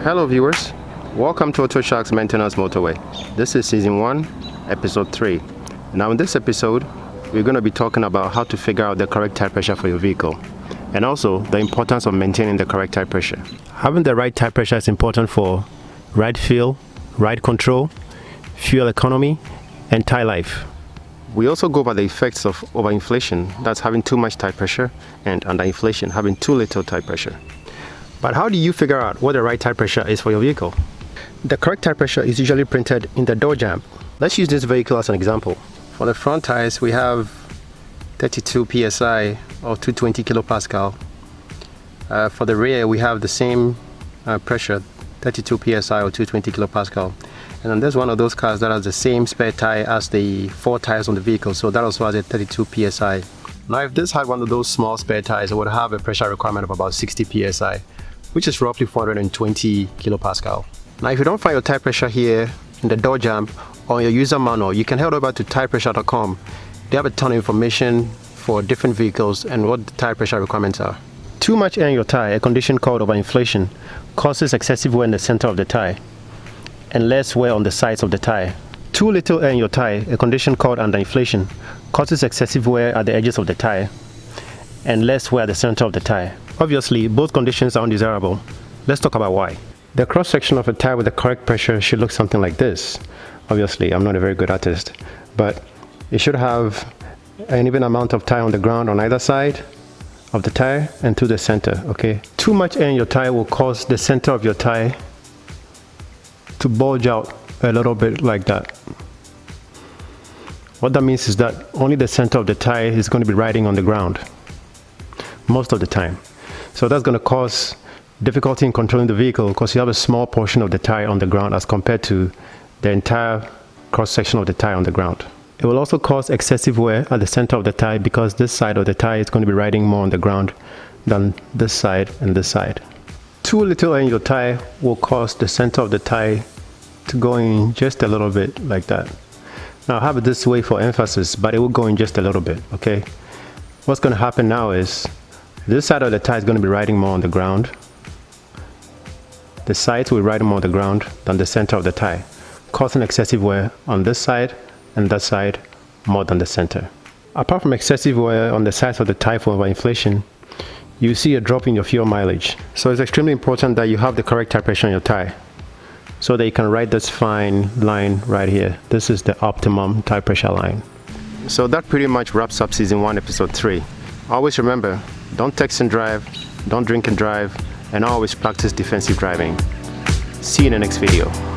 Hello viewers, welcome to AutoShack's Maintenance Motorway. This is season 1, episode 3. Now in this episode, we're going to be talking about how to figure out the correct tire pressure for your vehicle, and also the importance of maintaining the correct tire pressure. Having the right tire pressure is important for ride feel, ride control, fuel economy, and tire life. We also go over the effects of overinflation, that's having too much tire pressure, and underinflation, having too little tire pressure. But how do you figure out what the right tire pressure is for your vehicle? The correct tire pressure is usually printed in the door jamb. Let's use this vehicle as an example. For the front tires, we have 32 psi or 220 kilopascal. For the rear, we have the same pressure, 32 psi or 220 kilopascal. And then there's one of those cars that has the same spare tire as the 4 tires on the vehicle, so that also has a 32 psi. Now if this had one of those small spare tires, it would have a pressure requirement of about 60 psi, which is roughly 420 kilopascal. Now if you don't find your tire pressure here in the door jamb or in your user manual, you can head over to tirepressure.com. They have a ton of information for different vehicles and what the tire pressure requirements are. Too much air in your tire, a condition called overinflation, causes excessive wear in the center of the tire and less wear on the sides of the tire. Too little air in your tire, a condition called underinflation, causes excessive wear at the edges of the tire and less wear at the center of the tire. Obviously, both conditions are undesirable. Let's talk about why. The cross-section of a tire with the correct pressure should look something like this. Obviously, I'm not a very good artist, but it should have an even amount of tire on the ground on either side of the tire and to the center, okay? Too much air in your tire will cause the center of your tire to bulge out a little bit like that. What that means is that only the center of the tire is going to be riding on the ground most of the time. So that's going to cause difficulty in controlling the vehicle because you have a small portion of the tire on the ground as compared to the entire cross-section of the tire on the ground. It will also cause excessive wear at the center of the tire because this side of the tire is going to be riding more on the ground than this side and this side. Too little air in your tire will cause the center of the tire to go in just a little bit like that. Now I have it this way for emphasis, but it will go in just a little bit, okay? What's going to happen now is this side of the tire is going to be riding more on the ground. The sides will ride more on the ground than the center of the tire, causing excessive wear on this side and that side more than the center. Apart from excessive wear on the sides of the tire for overinflation, you see a drop in your fuel mileage. So it's extremely important that you have the correct tire pressure on your tire so that you can ride this fine line right here. This is the optimum tire pressure line. So that pretty much wraps up season 1, episode 3. Always remember, don't text and drive, don't drink and drive, and always practice defensive driving. See you in the next video.